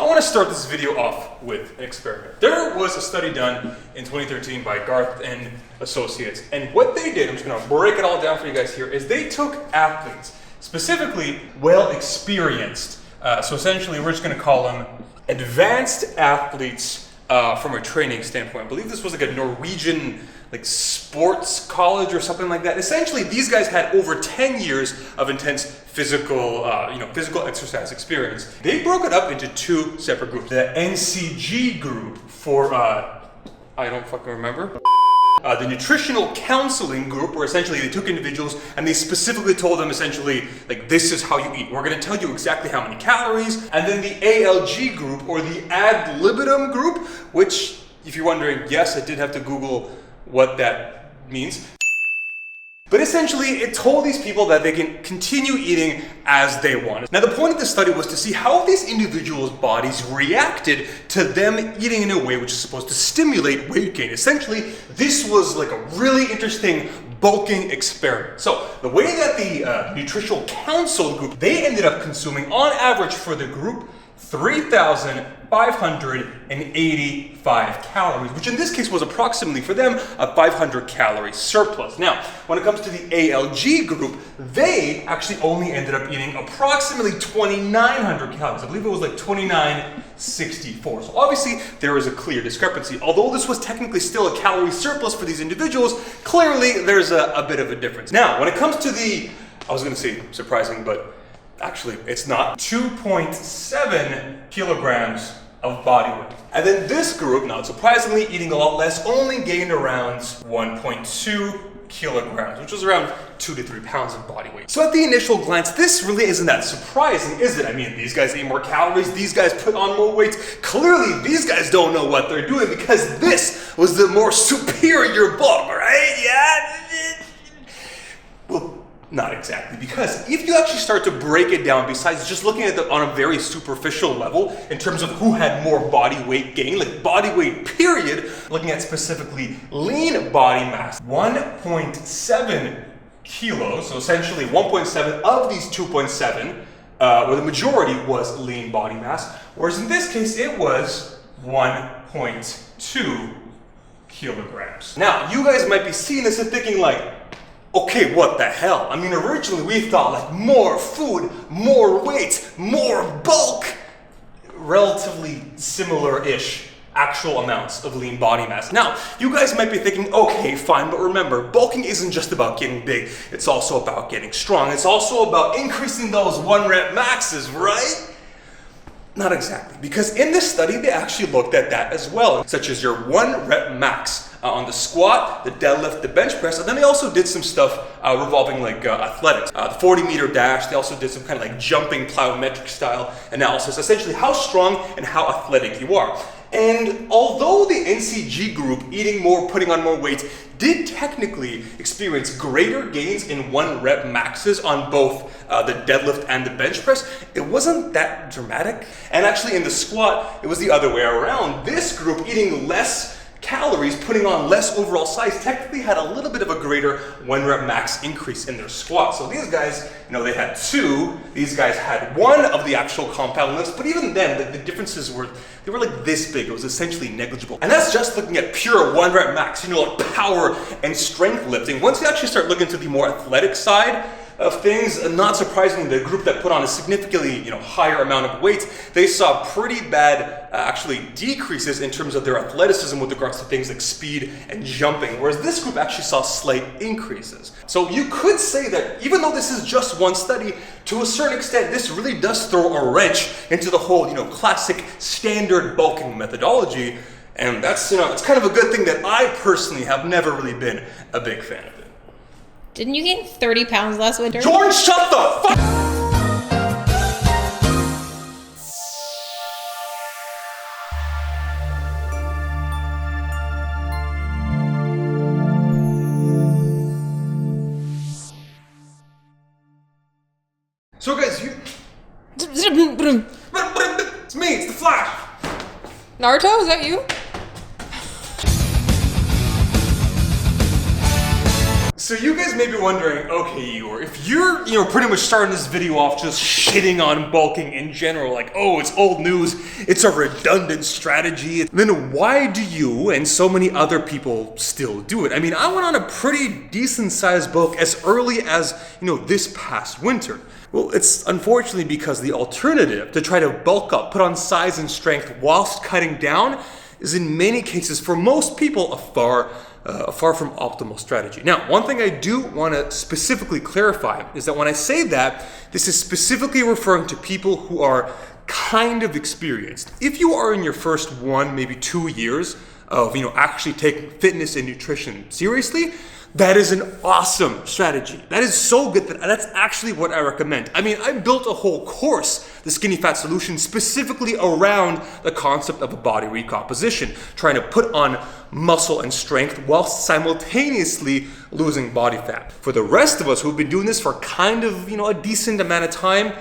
I want to start this video off with an experiment. There was a study done in 2013 by Garth and Associates, and what they did, I'm just going to break it all down for you guys here, is they took athletes, specifically well-experienced, so essentially we're just going to call them advanced athletes from a training standpoint. I believe this was like a Norwegian sports college or something like that. Essentially, these guys had over 10 years of intense physical exercise experience. They broke it up into two separate groups. The NCG group for, I don't fucking remember. The nutritional counseling group, where essentially they took individuals and they specifically told them essentially, this is how you eat. We're gonna tell you exactly how many calories. And then the ALG group, or the ad libitum group, which, if you're wondering, yes, I did have to Google what that means. But essentially, it told these people that they can continue eating as they want. Now, the point of this study was to see how these individuals' bodies reacted to them eating in a way which is supposed to stimulate weight gain. Essentially, this was like a really interesting bulking experiment. So, the way that the nutritional council group, they ended up consuming, on average for the group, 3,585 calories, which in this case was approximately for them a 500 calorie surplus. Now, when it comes to the ALG group, they actually only ended up eating approximately 2,900 calories. I believe it was 2,964. So obviously there is a clear discrepancy. Although this was technically still a calorie surplus for these individuals, clearly there's a bit of a difference. Now, when it comes to the, I was going to say surprising, but actually, it's not. 2.7 kilograms of body weight. And then this group, not surprisingly, eating a lot less, only gained around 1.2 kilograms, which was around 2 to 3 pounds of body weight. So at the initial glance, this really isn't that surprising, is it? I mean, these guys eat more calories, these guys put on more weight. Clearly, these guys don't know what they're doing because this was the more superior bulk, right? Yeah? Well, not exactly, because if you actually start to break it down, besides just looking at it on a very superficial level in terms of who had more body weight gain, body weight period, looking at specifically lean body mass, 1.7 kilos, so essentially 1.7 of these 2.7, where the majority was lean body mass, whereas in this case it was 1.2 kilograms. Now, you guys might be seeing this and thinking okay, what the hell? I mean, originally we thought more food, more weight, more bulk, relatively similar-ish actual amounts of lean body mass. Now, you guys might be thinking, okay, fine, but remember, bulking isn't just about getting big, it's also about getting strong. It's also about increasing those 1 rep maxes, right? Not exactly, because in this study, they actually looked at that as well, such as your 1 rep max on the squat, the deadlift, the bench press, and then they also did some stuff revolving athletics. The 40-meter dash, they also did some kind of jumping plyometric style analysis, essentially how strong and how athletic you are. And although the NCG group, eating more, putting on more weight, did technically experience greater gains in 1 rep maxes on both the deadlift and the bench press, it wasn't that dramatic. And actually in the squat, it was the other way around. This group, eating less calories, putting on less overall size, technically had a little bit of a greater 1 rep max increase in their squat. So these guys, they had 2, these guys had 1 of the actual compound lifts, but even then, the differences were this big. It was essentially negligible. And that's just looking at pure 1 rep max, power and strength lifting. Once you actually start looking to the more athletic side of things, not surprisingly, the group that put on a significantly higher amount of weight, they saw pretty bad actually decreases in terms of their athleticism with regards to things like speed and jumping, whereas this group actually saw slight increases. So you could say that even though this is just one study, to a certain extent, this really does throw a wrench into the whole classic standard bulking methodology, and that's it's kind of a good thing that I personally have never really been a big fan of it. Didn't you gain 30 pounds last winter? Jordan, shut the fuck! So guys, it's me, it's the Flash! Naruto, is that you? So you guys may be wondering, okay, Igor, if you're, pretty much starting this video off just shitting on bulking in general, like, oh, it's old news, it's a redundant strategy, then why do you and so many other people still do it? I mean, I went on a pretty decent sized bulk as early as, this past winter. Well, it's unfortunately because the alternative to try to bulk up, put on size and strength whilst cutting down is in many cases, for most people, a far from optimal strategy. Now, one thing I do want to specifically clarify is that when I say that, this is specifically referring to people who are kind of experienced. If you are in your first 1, maybe 2 years of, actually taking fitness and nutrition seriously, that is an awesome strategy. That is so good that that's actually what I recommend. I mean, I built a whole course, the Skinny Fat Solution, specifically around the concept of a body recomposition, trying to put on muscle and strength while simultaneously losing body fat. For the rest of us who've been doing this for kind of, a decent amount of time,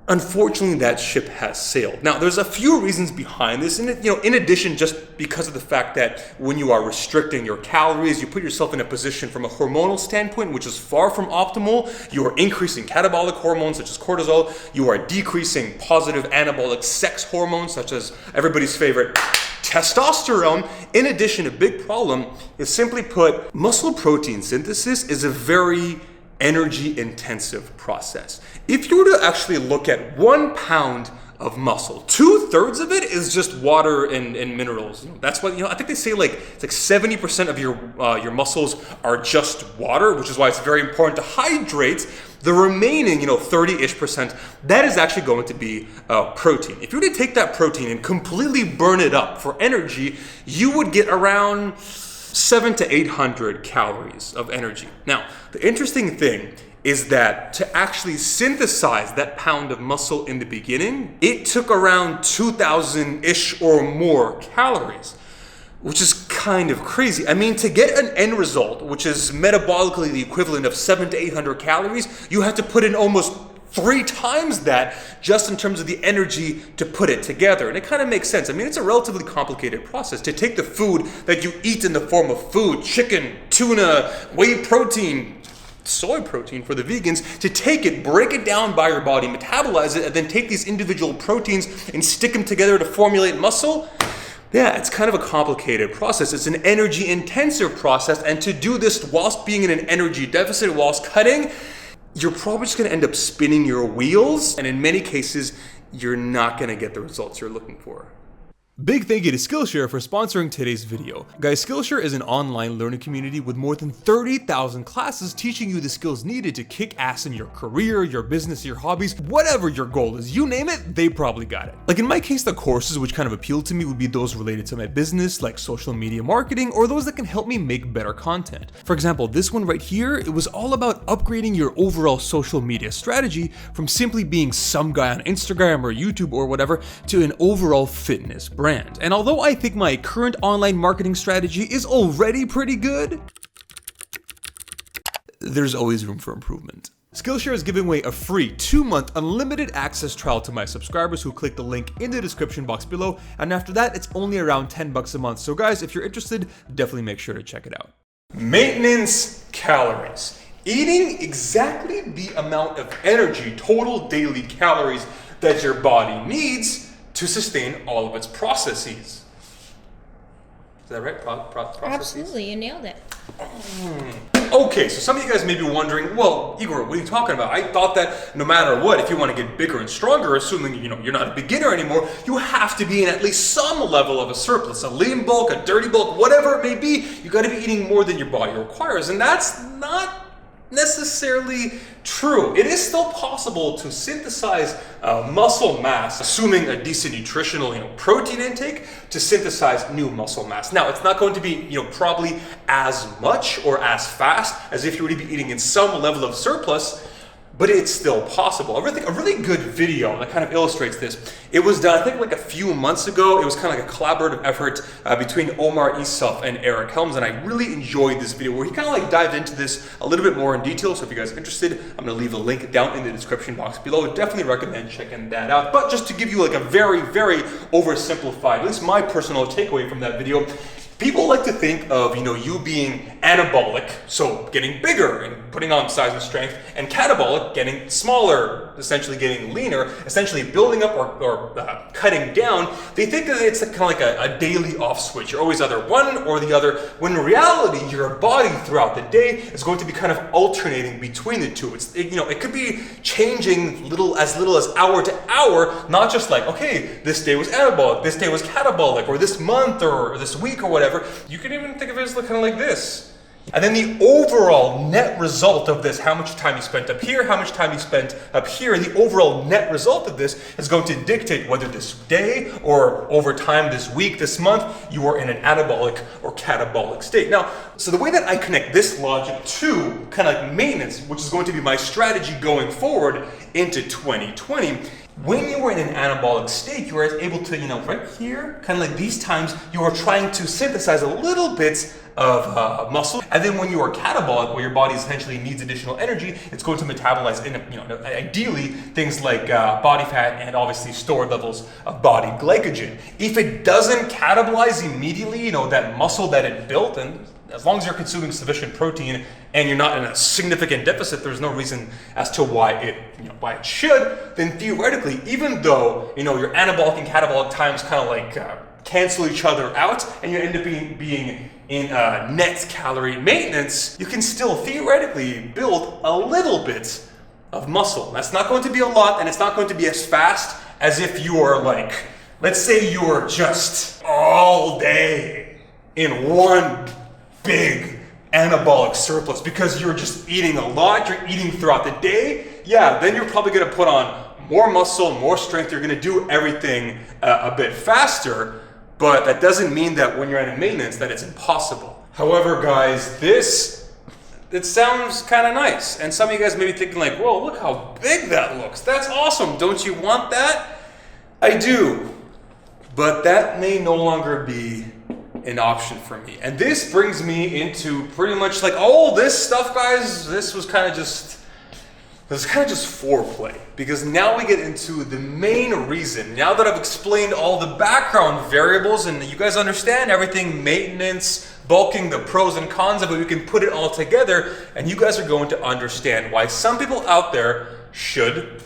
unfortunately, that ship has sailed. Now, there's a few reasons behind this, and in addition, just because of the fact that when you are restricting your calories, you put yourself in a position from a hormonal standpoint, which is far from optimal. You are increasing catabolic hormones, such as cortisol. You are decreasing positive anabolic sex hormones, such as everybody's favorite testosterone. In addition, a big problem is, simply put, muscle protein synthesis is a very energy intensive process. If you were to actually look at 1 pound of muscle, 2/3 of it is just water and minerals. That's what, I think they say it's like 70% of your muscles are just water, which is why it's very important to hydrate. The remaining, 30-ish%, that is actually going to be protein. If you were to take that protein and completely burn it up for energy, you would get around 700 to 800 calories of energy. Now, the interesting thing is that to actually synthesize that pound of muscle in the beginning, it took around 2,000-ish or more calories, which is kind of crazy. I mean, to get an end result, which is metabolically the equivalent of 700 to 800 calories, you have to put in almost 3 times that just in terms of the energy to put it together. And it kind of makes sense. I mean, it's a relatively complicated process to take the food that you eat in the form of food, chicken, tuna, whey protein, soy protein for the vegans, to take it, break it down by your body, metabolize it, and then take these individual proteins and stick them together to formulate muscle. Yeah, it's kind of a complicated process. It's an energy intensive process. And to do this whilst being in an energy deficit, whilst cutting, you're probably just going to end up spinning your wheels, and in many cases, you're not going to get the results you're looking for. Big thank you to Skillshare for sponsoring today's video. Guys, Skillshare is an online learning community with more than 30,000 classes teaching you the skills needed to kick ass in your career, your business, your hobbies, whatever your goal is, you name it, they probably got it. Like in my case, the courses which kind of appealed to me would be those related to my business, like social media marketing, or those that can help me make better content. For example, this one right here, it was all about upgrading your overall social media strategy from simply being some guy on Instagram or YouTube or whatever to an overall fitness brand. And although I think my current online marketing strategy is already pretty good, there's always room for improvement. Skillshare is giving away a free 2-month unlimited access trial to my subscribers who click the link in the description box below, and after that it's only around $10 a month. So guys, if you're interested, definitely make sure to check it out. Maintenance calories. Eating exactly the amount of energy, total daily calories, that your body needs to sustain all of its processes. Is that right? Processes? Absolutely, you nailed it. Okay, so some of you guys may be wondering, well, Igor, what are you talking about? I thought that no matter what, if you want to get bigger and stronger, assuming you're not a beginner anymore, you have to be in at least some level of a surplus, a lean bulk, a dirty bulk, whatever it may be. You got to be eating more than your body requires, and that's not necessarily true. It is still possible to synthesize muscle mass, assuming a decent nutritional, protein intake, to synthesize new muscle mass. Now, it's not going to be, probably as much or as fast as if you were to be eating in some level of surplus, but it's still possible. A really good video that kind of illustrates this. It was done, I think, like a few months ago. It was kind of like a collaborative effort between Omar Isuf and Eric Helms, and I really enjoyed this video where he kind of like dived into this a little bit more in detail. So if you guys are interested, I'm gonna leave a link down in the description box below. Definitely recommend checking that out. But just to give you like a very, very oversimplified, at least my personal takeaway from that video, people like to think of, you being anabolic, so getting bigger and putting on size and strength, and catabolic, getting smaller, essentially getting leaner, essentially building up or cutting down, they think that it's kind of like a daily off switch. You're always either one or the other, when in reality, your body throughout the day is going to be kind of alternating between the two. It could be changing as little as hour to hour, not just like, okay, this day was anabolic, this day was catabolic, or this month or this week or whatever. You can even think of it as kind of like this. And then the overall net result of this, how much time you spent up here, how much time you spent up here, and the overall net result of this is going to dictate whether this day or over time, this week, this month, you are in an anabolic or catabolic state. Now, so the way that I connect this logic to kind of like maintenance, which is going to be my strategy going forward into 2020, when you were in an anabolic state, you are able to, right here, kind of like these times, you are trying to synthesize a little bit of muscle, and then when you are catabolic, where your body essentially needs additional energy, it's going to metabolize, ideally things like body fat and obviously stored levels of body glycogen. If it doesn't catabolize immediately, that muscle that it built, and as long as you're consuming sufficient protein and you're not in a significant deficit, there's no reason as to why it should. Then theoretically, even though your anabolic and catabolic times kind of like cancel each other out, and you end up being in net calorie maintenance, you can still theoretically build a little bit of muscle. That's not going to be a lot, and it's not going to be as fast as if you are like, let's say you're just all day in one big anabolic surplus because you're just eating a lot, you're eating throughout the day. Yeah, then you're probably gonna put on more muscle, more strength, you're gonna do everything a bit faster. But that doesn't mean that when you're at a maintenance that it's impossible. However, guys, it sounds kind of nice. And some of you guys may be thinking like, whoa, look how big that looks. That's awesome. Don't you want that? I do. But that may no longer be an option for me. And this brings me into pretty much like all this stuff, guys. This was kind of just foreplay, because now we get into the main reason. Now that I've explained all the background variables and you guys understand everything, maintenance, bulking, the pros and cons of it, we can put it all together, and you guys are going to understand why some people out there should,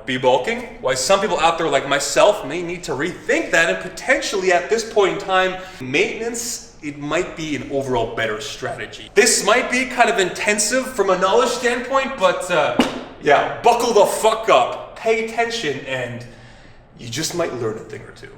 be bulking, why some people out there like myself may need to rethink that, and potentially at this point in time, maintenance, it might be an overall better strategy. This might be kind of intensive from a knowledge standpoint, but yeah, buckle the fuck up, pay attention, and you just might learn a thing or two.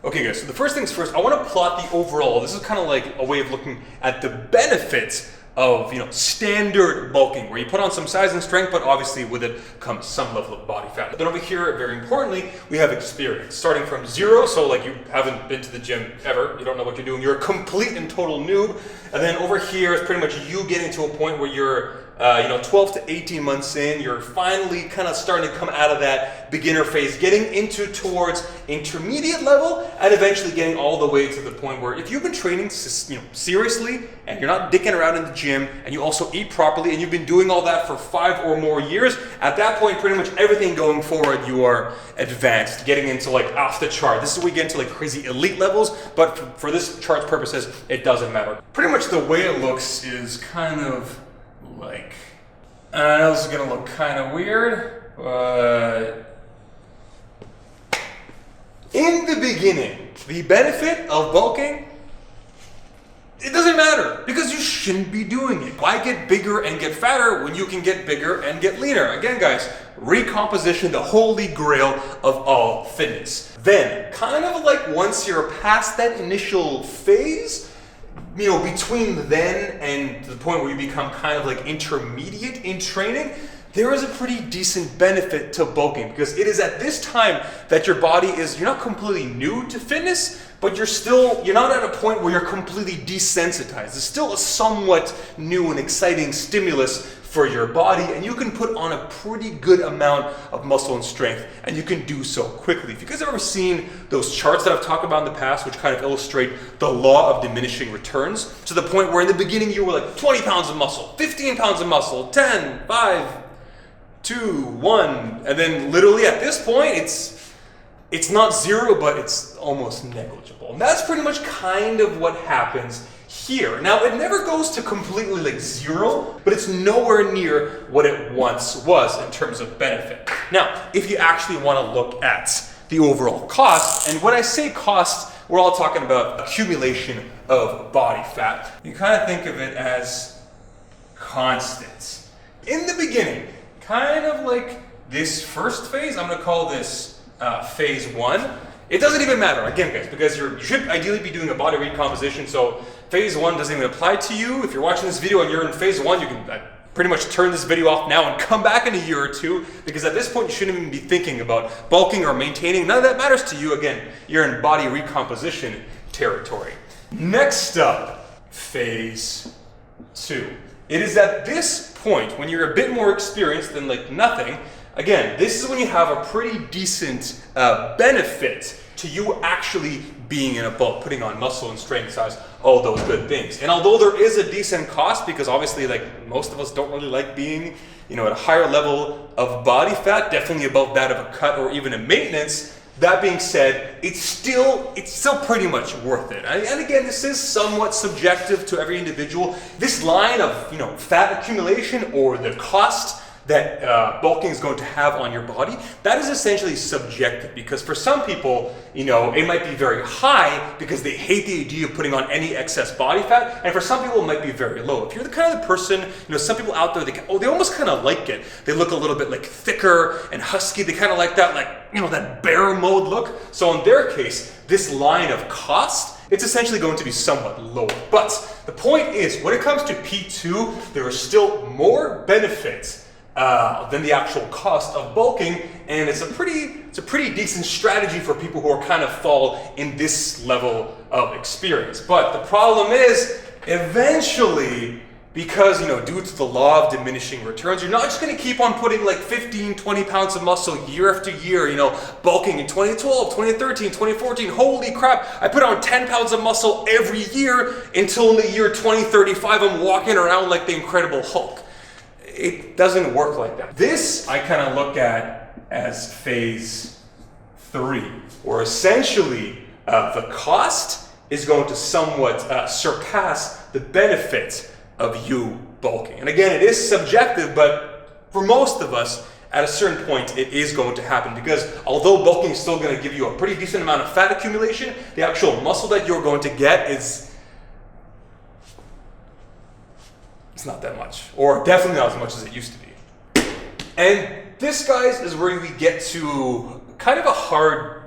Okay guys, so the first things first, I want to plot the overall. This is kind of like a way of looking at the benefits of standard bulking, where you put on some size and strength, but obviously with it comes some level of body fat. Then over here, very importantly, we have experience. Starting from zero, so like you haven't been to the gym ever, you don't know what you're doing, you're a complete and total noob. And then over here is pretty much you getting to a point where you're 12 to 18 months in, you're finally kind of starting to come out of that beginner phase, getting towards intermediate level, and eventually getting all the way to the point where if you've been training seriously, and you're not dicking around in the gym, and you also eat properly, and you've been doing all that for 5 or more years, at that point, pretty much everything going forward, you are advanced, getting into like off the chart. This is where we get into like crazy elite levels, but for this chart's purposes, it doesn't matter. Pretty much the way it looks is kind of like, I know this is gonna look kind of weird, but in the beginning, the benefit of bulking, it doesn't matter, because you shouldn't be doing it. Why get bigger and get fatter when you can get bigger and get leaner? Again, guys, recomposition, the holy grail of all fitness. Then, kind of like once you're past that initial phase, between then and the point where you become kind of like intermediate in training, there is a pretty decent benefit to bulking, because it is at this time that your body is, you're not completely new to fitness, but you're not at a point where you're completely desensitized. It's still a somewhat new and exciting stimulus for your body, and you can put on a pretty good amount of muscle and strength, and you can do so quickly. If you guys have ever seen those charts that I've talked about in the past, which kind of illustrate the law of diminishing returns, to the point where in the beginning you were like 20 pounds of muscle, 15 pounds of muscle, 10, 5, 2, 1, and then literally at this point it's not zero, but it's almost negligible. And that's pretty much kind of what happens here. Now, it never goes to completely like zero, but it's nowhere near what it once was in terms of benefit. Now, if you actually want to look at the overall cost, and when I say cost, we're all talking about accumulation of body fat. You kind of think of it as constant. In the beginning, kind of like this first phase, I'm going to call this phase 1. It doesn't even matter, again guys, because you should ideally be doing a body recomposition, so phase 1 doesn't even apply to you. If you're watching this video and you're in phase 1, you can pretty much turn this video off now and come back in a year or two, because at this point you shouldn't even be thinking about bulking or maintaining. None of that matters to you. Again, you're in body recomposition territory. Next up, phase 2. It is at this point, when you're a bit more experienced than like nothing, again, this is when you have a pretty decent benefit to you actually being in a bulk, putting on muscle and strength, size, all those good things. And although there is a decent cost, because obviously like most of us don't really like being, you know, at a higher level of body fat, definitely above that of a cut or even a maintenance, that being said, it's still pretty much worth it. And again, this is somewhat subjective to every individual. This line of, you know, fat accumulation or the cost that bulking is going to have on your body, that is essentially subjective, because for some people, you know, it might be very high because they hate the idea of putting on any excess body fat, and for some people it might be very low. If you're the kind of the person, you know, some people out there, they almost kind of like it. They look a little bit like thicker and husky. They kind of like that, like, you know, that bear mode look. So in their case, this line of cost, it's essentially going to be somewhat lower. But the point is, when it comes to P2, there are still more benefits than the actual cost of bulking, and it's a pretty decent strategy for people who are kind of fall in this level of experience. But the problem is, eventually, because, you know, due to the law of diminishing returns, you're not just going to keep on putting like 15, 20 pounds of muscle year after year, you know, bulking in 2012, 2013, 2014, holy crap, I put on 10 pounds of muscle every year until in the year 2035 I'm walking around like the Incredible Hulk. It doesn't work like that. This I kind of look at as phase 3, where essentially the cost is going to somewhat surpass the benefit of you bulking. And again, it is subjective, but for most of us, at a certain point, it is going to happen, because although bulking is still going to give you a pretty decent amount of fat accumulation, the actual muscle that you're going to get is it's not that much, or definitely not as much as it used to be. And this, guys, is where we get to kind of a hard,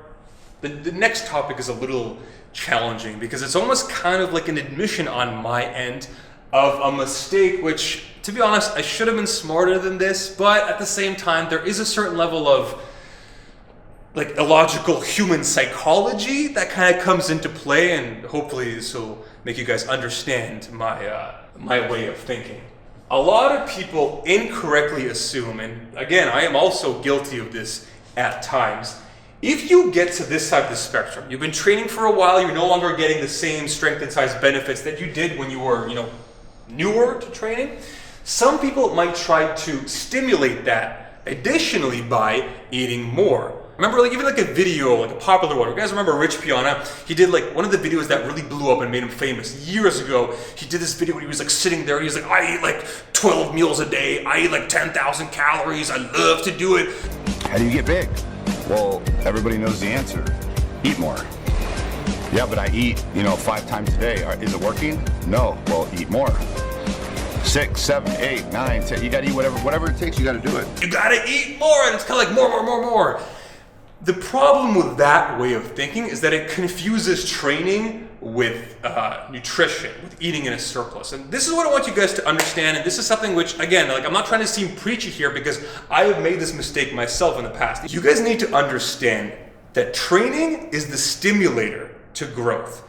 the next topic is a little challenging, because it's almost kind of like an admission on my end of a mistake, which, to be honest, I should have been smarter than this, but at the same time, there is a certain level of like illogical human psychology that kind of comes into play, and hopefully this will make you guys understand my way of thinking. A lot of people incorrectly assume, and again, I am also guilty of this at times, if you get to this side of the spectrum, you've been training for a while, you're no longer getting the same strength and size benefits that you did when you were, you know, newer to training, some people might try to stimulate that additionally by eating more. Remember, like, even like a video, like a popular one. You guys remember Rich Piana? He did like one of the videos that really blew up and made him famous years ago. He did this video where he was like sitting there. He was like, I eat like 12 meals a day. I eat like 10,000 calories. I love to do it. How do you get big? Well, everybody knows the answer. Eat more. Yeah, but I eat, 5 times a day. Is it working? No. Well, eat more. 6, 7, 8, 9, 10. You gotta eat whatever it takes. You gotta do it. You gotta eat more, and it's kind of like more. The problem with that way of thinking is that it confuses training with nutrition, with eating in a surplus. And this is what I want you guys to understand. And this is something which, again, like, I'm not trying to seem preachy here, because I have made this mistake myself in the past. You guys need to understand that training is the stimulator to growth.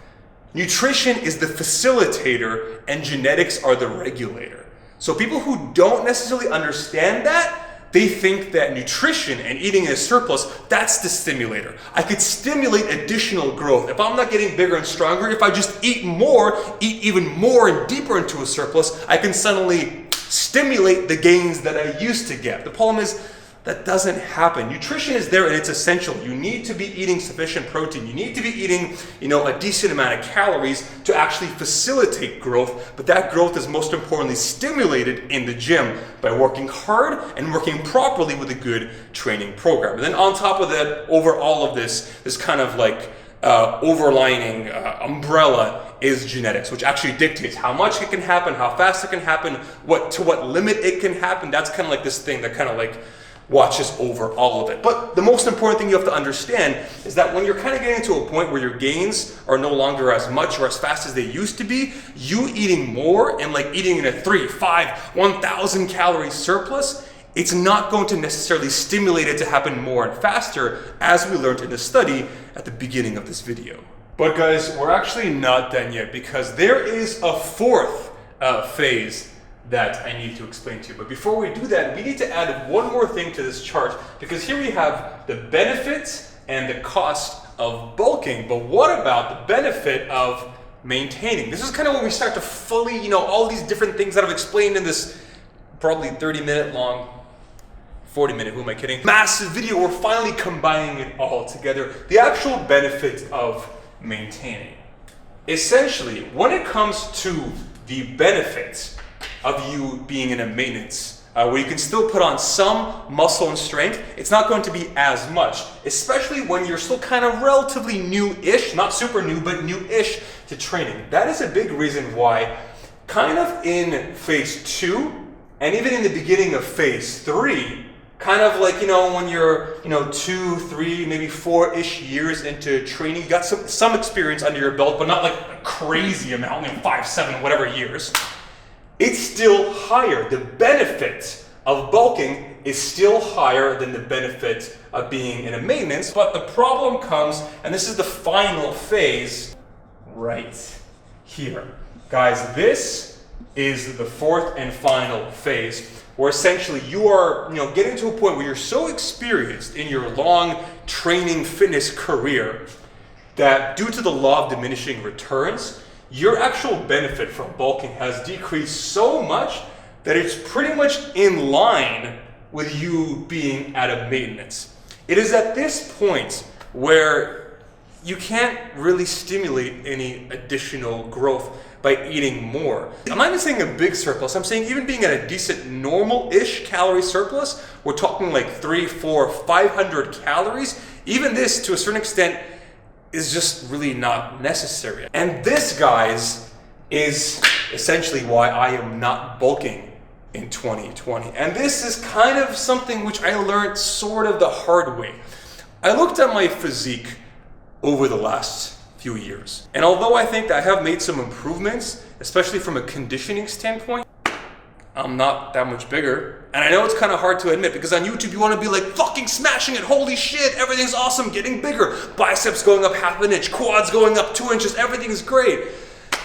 Nutrition is the facilitator, and genetics are the regulator. So people who don't necessarily understand that, they think that nutrition and eating in a surplus, that's the stimulator. I could stimulate additional growth. If I'm not getting bigger and stronger, if I just eat more, eat even more and deeper into a surplus, I can suddenly stimulate the gains that I used to get. The problem is, that doesn't happen. Nutrition is there and it's essential. You need to be eating sufficient protein. You need to be eating, a decent amount of calories to actually facilitate growth. But that growth is most importantly stimulated in the gym by working hard and working properly with a good training program. And then on top of that, over all of this kind of like overlining umbrella is genetics, which actually dictates how much it can happen, how fast it can happen, to what limit it can happen. That's kind of like this thing that kind of like watches over all of it. But the most important thing you have to understand is that when you're kind of getting to a point where your gains are no longer as much or as fast as they used to be, you eating more and like eating in a 3, 5, 1,000 calorie surplus, it's not going to necessarily stimulate it to happen more and faster, as we learned in the study at the beginning of this video. But guys, we're actually not done yet, because there is a fourth phase that I need to explain to you. But before we do that, we need to add one more thing to this chart, because here we have the benefits and the cost of bulking. But what about the benefit of maintaining? This is kind of when we start to fully, all these different things that I've explained in this probably 30-minute long, 40-minute, who am I kidding, massive video. We're finally combining it all together. The actual benefit of maintaining. Essentially, when it comes to the benefits of you being in a maintenance, where you can still put on some muscle and strength, it's not going to be as much, especially when you're still kind of relatively new-ish, not super new, but new-ish to training. That is a big reason why kind of in phase 2, and even in the beginning of phase 3, kind of like, when you're, 2, 3, maybe 4-ish years into training, you got some experience under your belt, but not like a crazy amount, 5, 7, whatever years. It's still higher. The benefit of bulking is still higher than the benefit of being in a maintenance. But the problem comes, and this is the final phase right here. Guys, this is the fourth and final phase, where essentially you are, getting to a point where you're so experienced in your long training fitness career that due to the law of diminishing returns, your actual benefit from bulking has decreased so much that it's pretty much in line with you being at a maintenance. It is at this point where you can't really stimulate any additional growth by eating more. I'm not even saying a big surplus, I'm saying even being at a decent normal-ish calorie surplus, we're talking like 300, 400, 500 calories. Even this, to a certain extent, is just really not necessary. And this, guys, is essentially why I am not bulking in 2020. And this is kind of something which I learned sort of the hard way. I looked at my physique over the last few years. And although I think that I have made some improvements, especially from a conditioning standpoint, I'm not that much bigger. And I know it's kind of hard to admit, because on YouTube you want to be like fucking smashing it, holy shit, everything's awesome, getting bigger, biceps going up half an inch, quads going up 2 inches, everything's great.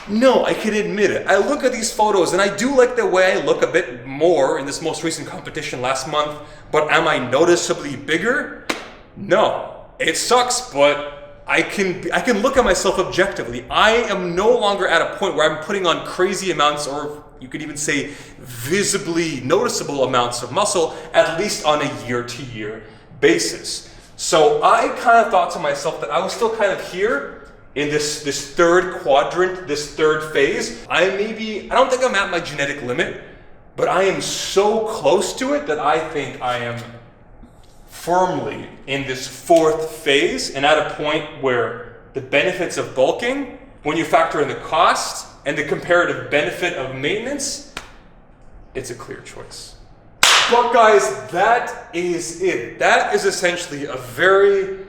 No, I can admit it. I look at these photos and I do like the way I look a bit more in this most recent competition last month, but am I noticeably bigger? No. It sucks, but I can look at myself objectively. I am no longer at a point where I'm putting on crazy amounts, or you could even say visibly noticeable amounts of muscle, at least on a year-to-year basis. So I kind of thought to myself that I was still kind of here in this third quadrant, this third phase. I don't think I'm at my genetic limit, but I am so close to it that I think I am firmly in this fourth phase, and at a point where the benefits of bulking, when you factor in the cost and the comparative benefit of maintenance, it's a clear choice. But guys, that is it. That is essentially a very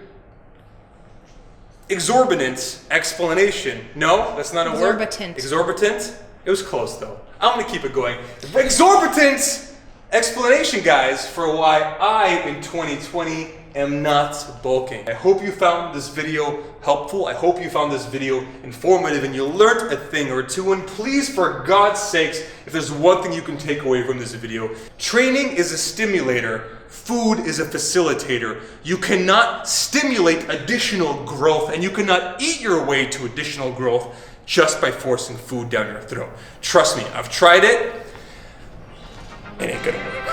exorbitant explanation. No, that's not a word. Exorbitant. It was close though. I'm gonna keep it going. Exorbitant explanation, guys, for why I, in 2020, am not bulking. I hope you found this video helpful. I hope you found this video informative and you learned a thing or two. And please, for God's sakes, if there's one thing you can take away from this video, training is a stimulator. Food is a facilitator. You cannot stimulate additional growth, and you cannot eat your way to additional growth just by forcing food down your throat. Trust me, I've tried it. It ain't gonna work.